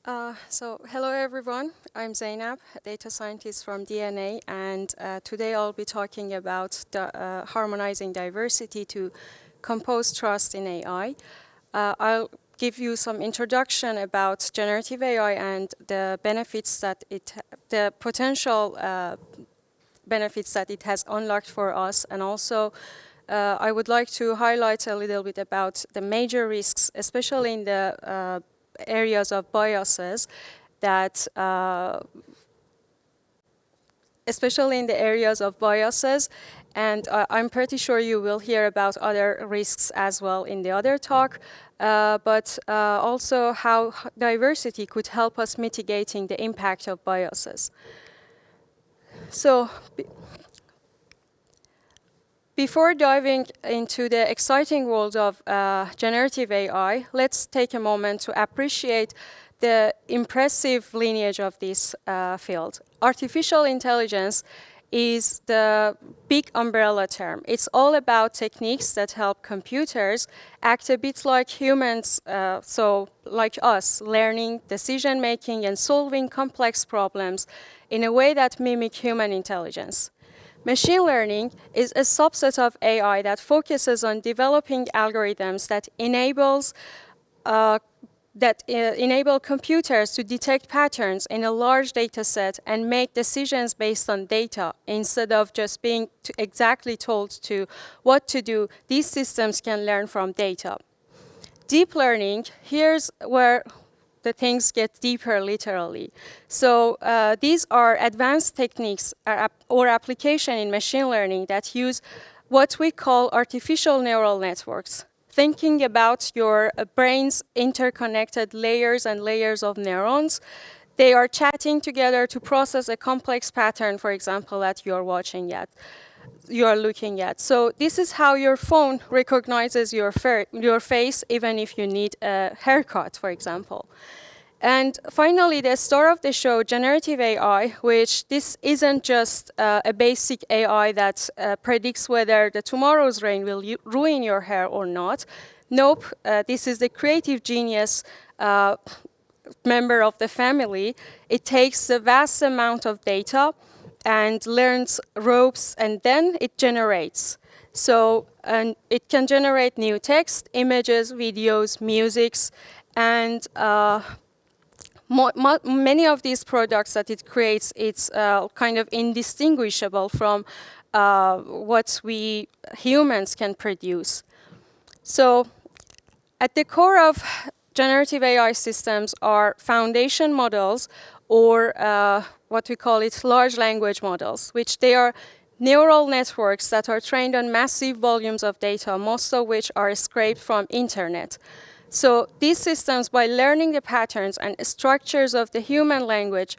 Hello everyone. I'm Zeinab, a data scientist from DNA, and today I'll be talking about harmonizing diversity to compose trust in AI. I'll give you some introduction about generative AI and the benefits that the potential benefits that it has unlocked for us, and also I would like to highlight a little bit about the major risks, especially in the areas of biases that and I'm pretty sure you will hear about other risks as well in the other talk, but also how diversity could help us mitigating the impact of biases. So, before diving into the exciting world of generative AI, let's take a moment to appreciate the impressive lineage of this field. Artificial intelligence is the big umbrella term. It's all about techniques that help computers act a bit like humans, so like us, learning, decision-making, and solving complex problems in a way that mimic human intelligence. Machine learning is a subset of AI that focuses on developing algorithms that enable computers to detect patterns in a large data set and make decisions based on data instead of just being exactly told to what to do. These systems can learn from data. Deep learning, here's where the things get deeper literally. So these are advanced techniques or application in machine learning that use what we call artificial neural networks. Thinking about your brain's interconnected layers and layers of neurons, they are chatting together to process a complex pattern, for example, that you are looking at. So this is how your phone recognizes your face, even if you need a haircut, for example. And finally, the star of the show, generative AI, which this isn't just a basic AI that predicts whether the tomorrow's rain will ruin your hair or not. Nope, this is the creative genius member of the family. It takes a vast amount of data and learns ropes, and then it generates. So it can generate new text, images, videos, musics, and many of these products that it creates, it's kind of indistinguishable from what we humans can produce. So at the core of generative AI systems are foundation models, or what we call it large language models, which they are neural networks that are trained on massive volumes of data, most of which are scraped from internet. So these systems, by learning the patterns and structures of the human language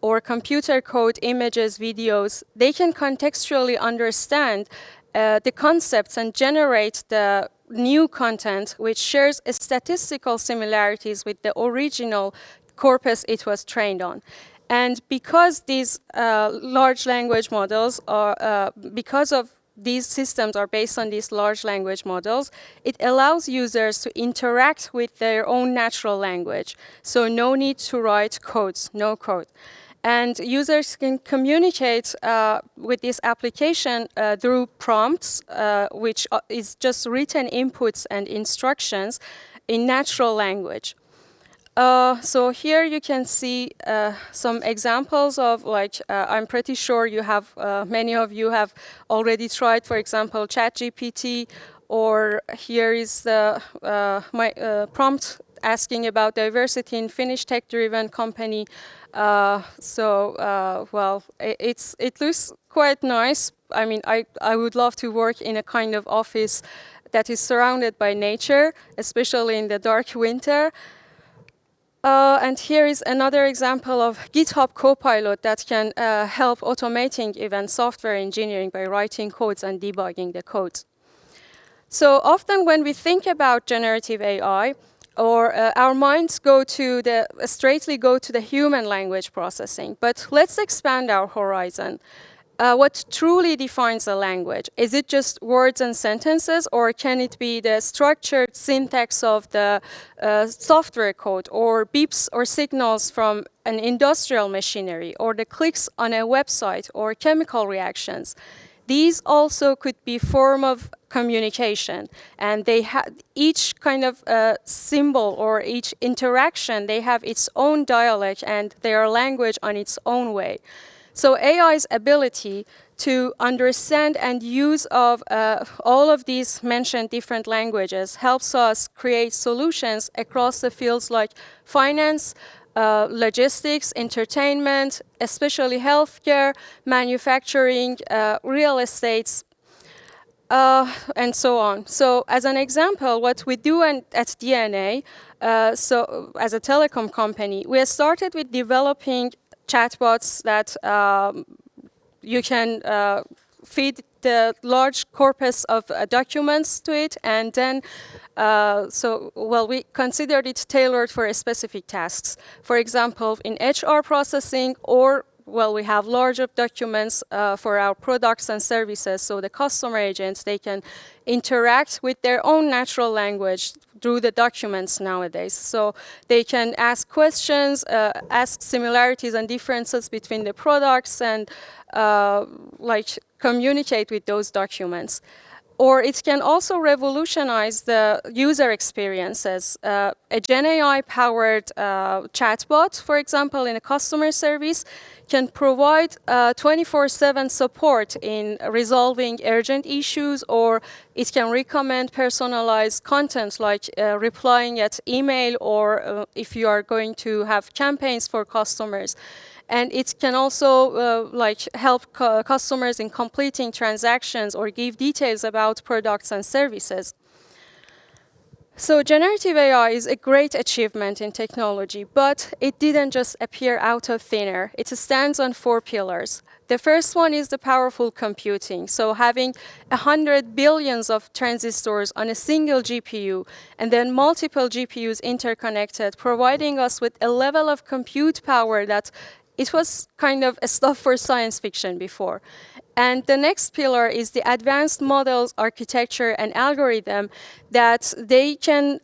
or computer code, images, videos, they can contextually understand the concepts and generate the new content which shares statistical similarities with the original corpus it was trained on. And because these large language models are, because of these systems are based on these large language models, it allows users to interact with their own natural language. So no need to write codes, no code. And users can communicate with this application through prompts, which is just written inputs and instructions in natural language. So here you can see some examples of, like, I'm pretty sure you have, many of you have already tried, for example, ChatGPT, or here is my prompt asking about diversity in Finnish tech-driven company. Well, it looks quite nice. I mean, I would love to work in a kind of office that is surrounded by nature, especially in the dark winter. And here is another example of GitHub Copilot that can help automating even software engineering by writing codes and debugging the code. So often when we think about generative AI, or our minds straightly go to the human language processing. But let's expand our horizon. what truly defines a language? Is it just words and sentences, or can it be the structured syntax of the software code, or beeps or signals from an industrial machinery, or the clicks on a website, or chemical reactions? These also could be form of communication, and they have each kind of symbol or each interaction, they have its own dialect and their language on its own way. So AI's ability to understand and use of all of these mentioned different languages helps us create solutions across the fields like finance, logistics, entertainment, especially healthcare, manufacturing, real estates, and so on. So as an example, what we do at DNA, so as a telecom company, we have started with developing chatbots that you can feed the large corpus of documents to it, and then we considered it tailored for specific tasks. For example, in HR processing, or we have larger documents for our products and services, so the customer agents, they can interact with their own natural language through the documents nowadays. So they can ask questions, ask similarities and differences between the products, and communicate with those documents. Or it can also revolutionize the user experiences. A Gen AI-powered chatbot, for example, in a customer service, can provide 24/7 support in resolving urgent issues, or it can recommend personalized content like replying at email, or if you are going to have campaigns for customers. And it can also help customers in completing transactions or give details about products and services. So generative AI is a great achievement in technology, but it didn't just appear out of thin air. It stands on 4 pillars. The first one is the powerful computing. So having 100 billions of transistors on a single GPU, and then multiple GPUs interconnected, providing us with a level of compute power that it was kind of a stuff for science fiction before. And the next pillar is the advanced models, architecture, and algorithm that they can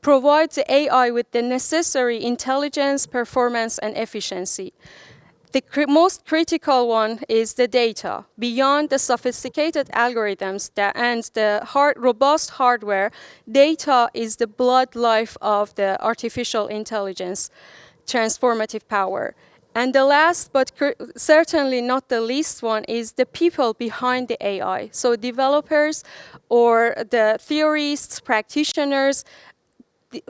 provide the AI with the necessary intelligence, performance, and efficiency. The most critical one is the data. Beyond the sophisticated algorithms and the robust hardware, data is the blood life of the artificial intelligence transformative power. And the last, but certainly not the least one, is the people behind the AI. So developers or the theorists, practitioners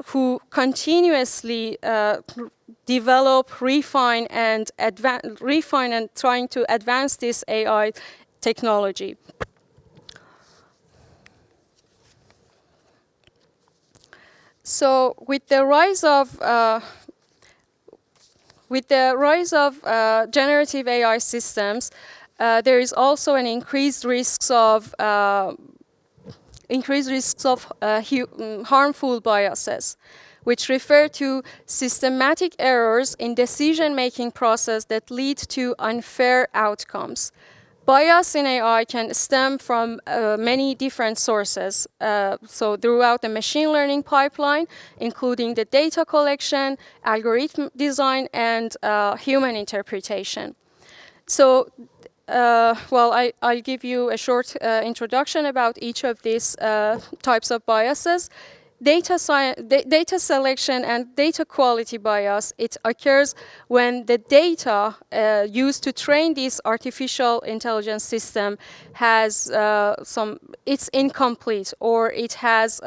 who continuously develop, refine, and trying to advance this AI technology. So with the rise of generative AI systems, there is also an increased risks of harmful biases, which refer to systematic errors in decision-making process that lead to unfair outcomes. Bias in AI can stem from many different sources. So throughout the machine learning pipeline, including the data collection, algorithm design, and human interpretation. So, I'll give you a short introduction about each of these types of biases. Data selection and data quality bias, it occurs when the data used to train this artificial intelligence system has it's incomplete, or it has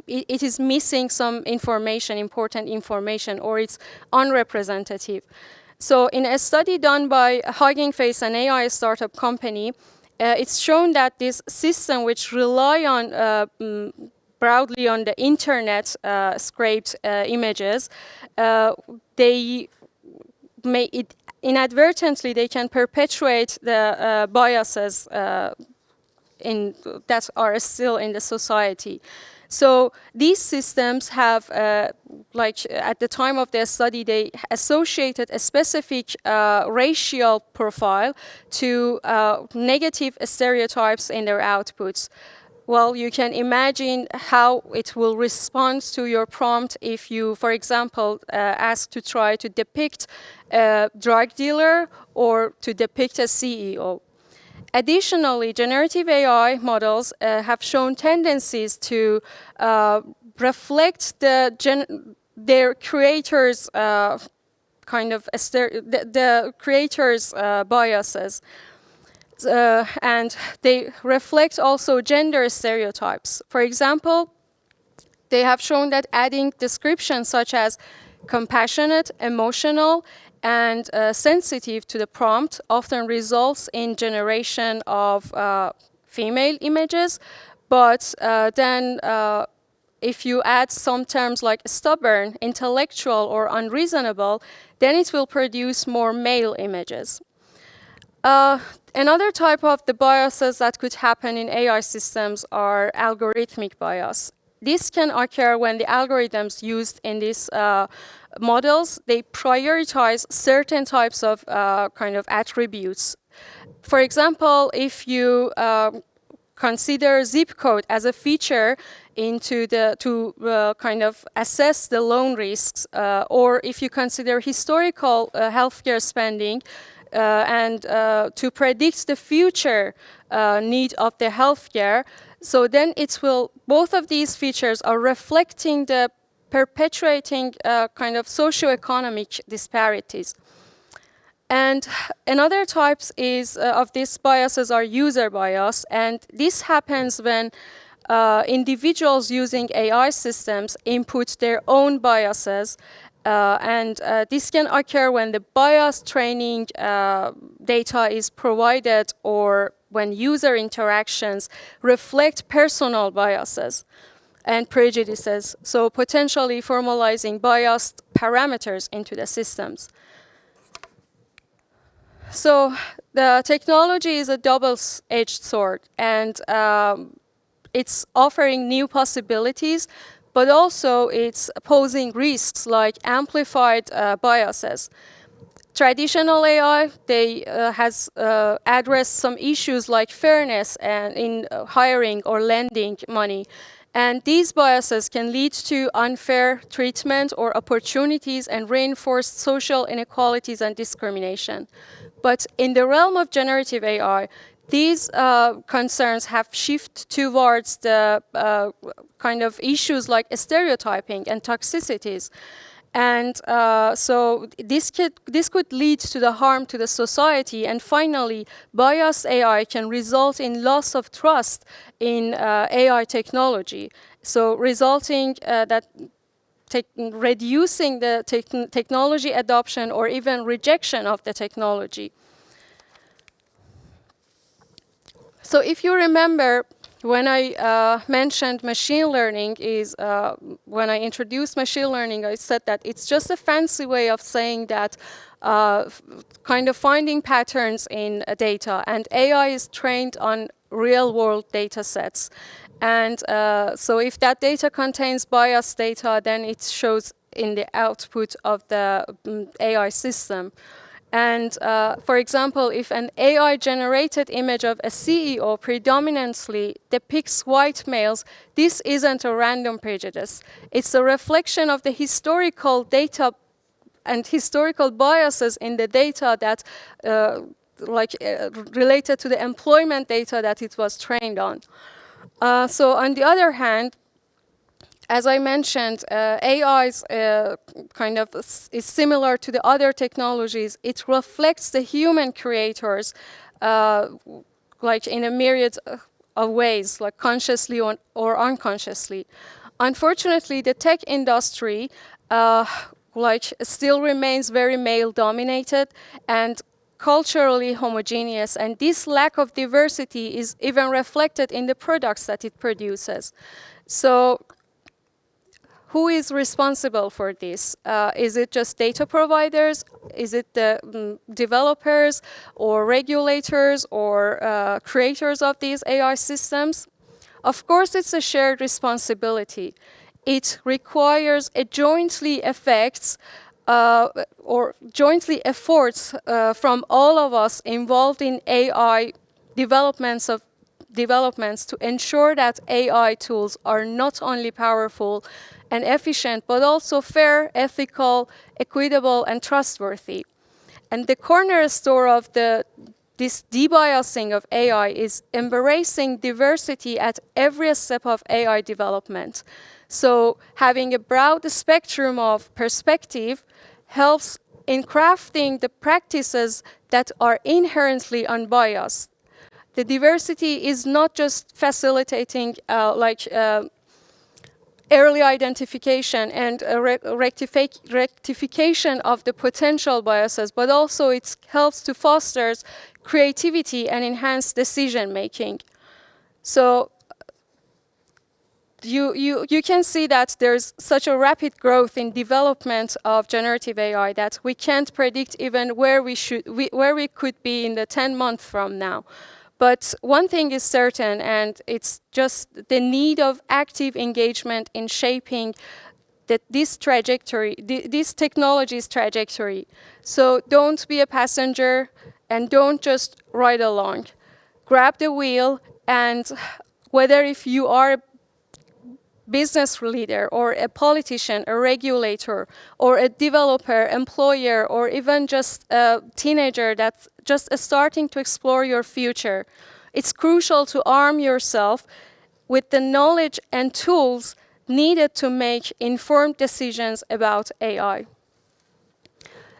it is missing some information, important information, or it's unrepresentative. So in a study done by Hugging Face, an AI startup company, it's shown that this system, which rely on broadly on the internet scraped images, inadvertently they can perpetuate the biases that are still in the society. So these systems have, like at the time of their study, they associated a specific racial profile to negative stereotypes in their outputs. Well, you can imagine how it will respond to your prompt if you, for example, ask to try to depict a drug dealer or to depict a CEO. Additionally, generative AI models have shown tendencies to reflect their creators' the creators' biases. And they reflect also gender stereotypes. For example, they have shown that adding descriptions such as compassionate, emotional, and sensitive to the prompt often results in generation of female images, but then if you add some terms like stubborn, intellectual, or unreasonable, then it will produce more male images. Another type of the biases that could happen in AI systems are algorithmic bias. This can occur when the algorithms used in these models, they prioritize certain types of kind of attributes. For example, if you consider zip code as a feature to kind of assess the loan risks, or if you consider historical healthcare spending, and to predict the future need of the healthcare. So then both of these features are reflecting the perpetuating kind of socioeconomic disparities. And another types of these biases are user bias, and this happens when individuals using AI systems input their own biases. And this can occur when the bias training data is provided or when user interactions reflect personal biases and prejudices, so potentially formalizing biased parameters into the systems. So the technology is a double-edged sword, and it's offering new possibilities, but also it's posing risks like amplified biases. Traditional AI, they has addressed some issues like fairness and in hiring or lending money. And these biases can lead to unfair treatment or opportunities and reinforce social inequalities and discrimination. But in the realm of generative AI, these concerns have shifted towards the kind of issues like stereotyping and toxicities. And so this could lead to the harm to the society. And finally, biased AI can result in loss of trust in AI technology. So resulting reducing the technology adoption or even rejection of the technology. So if you remember, when I mentioned machine learning when I introduced machine learning, I said that it's just a fancy way of saying that kind of finding patterns in data, and AI is trained on real-world data sets. And so if that data contains biased data, then it shows in the output of the AI system. And for example, if an AI-generated image of a CEO predominantly depicts white males, this isn't a random prejudice. It's a reflection of the historical data and historical biases in the data that related to the employment data that it was trained on. So on the other hand, as I mentioned, AI is similar to the other technologies. It reflects the human creators like in a myriad of ways, like consciously or unconsciously. Unfortunately, the tech industry still remains very male-dominated and culturally homogeneous, and this lack of diversity is even reflected in the products that it produces. So who is responsible for this? Is it just data providers? Is it the developers or regulators or creators of these AI systems? Of course, it's a shared responsibility. It requires a jointly effects or jointly efforts from all of us involved in AI developments to ensure that AI tools are not only powerful and efficient, but also fair, ethical, equitable, and trustworthy. And the cornerstone of this debiasing of AI is embracing diversity at every step of AI development. So having a broad spectrum of perspective helps in crafting the practices that are inherently unbiased. The diversity is not just facilitating early identification and rectification of the potential biases, but also it helps to foster creativity and enhance decision making. So you can see that there's such a rapid growth in development of generative AI that we can't predict even where we could be in the 10 months from now. But one thing is certain, and it's just the need of active engagement in shaping this trajectory, this technology's trajectory. So don't be a passenger and don't just ride along. Grab the wheel, and whether if you are a business leader or a politician, a regulator, or a developer, employer, or even just a teenager that's just starting to explore your future, it's crucial to arm yourself with the knowledge and tools needed to make informed decisions about AI.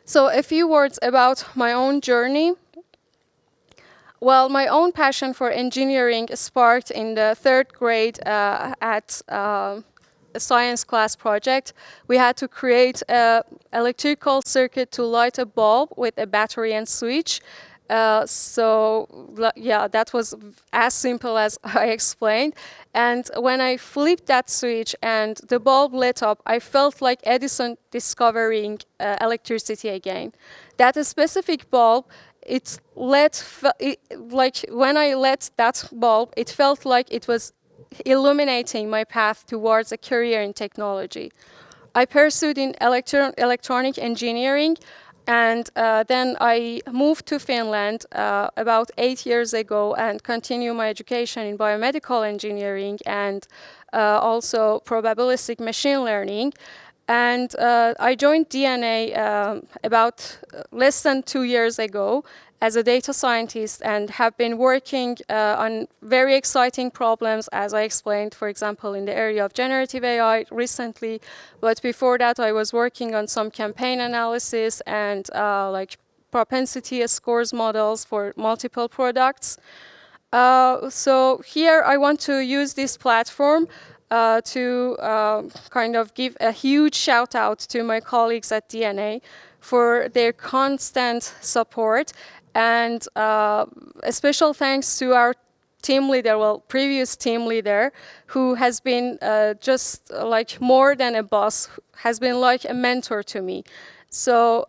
So a few words about my own journey. Well, my own passion for engineering sparked in the 3rd grade at a science class project. We had to create an electrical circuit to light a bulb with a battery and switch. Yeah, that was as simple as I explained. And when I flipped that switch and the bulb lit up, I felt like Edison discovering electricity again. That specific bulb, when I lit that bulb, it felt like it was illuminating my path towards a career in technology. I pursued in electronic engineering, and then I moved to Finland about 8 years ago and continued my education in biomedical engineering and also probabilistic machine learning. And I joined DNA about less than 2 years ago as a data scientist and have been working on very exciting problems, as I explained, for example, in the area of generative AI recently. But before that, I was working on some campaign analysis and propensity scores models for multiple products. So here I want to use this platform to kind of give a huge shout out to my colleagues at DNA for their constant support, and a special thanks to our team leader, previous team leader, who has been just like more than a boss, has been like a mentor to me. So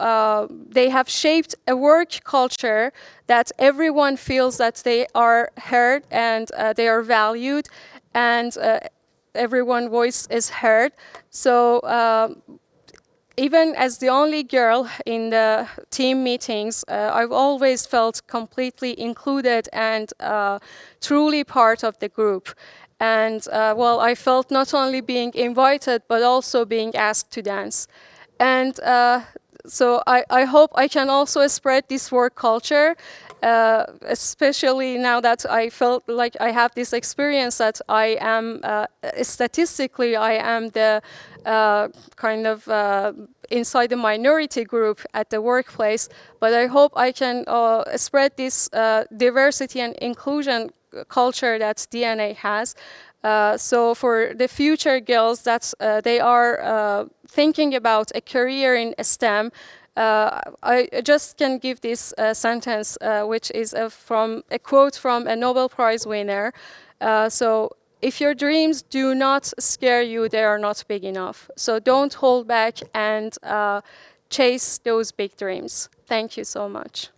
they have shaped a work culture that everyone feels that they are heard and they are valued, and everyone's voice is heard. So even as the only girl in the team meetings, I've always felt completely included and truly part of the group. And I felt not only being invited, but also being asked to dance. And so I hope I can also spread this work culture, especially now that I felt like I have this experience that I am, statistically, I am the kind of inside the minority group at the workplace. But I hope I can spread this diversity and inclusion culture that DNA has. So for the future girls that they are thinking about a career in STEM, I just can give this sentence, which is from a quote from a Nobel Prize winner. So if your dreams do not scare you, they are not big enough. So don't hold back and chase those big dreams. Thank you so much.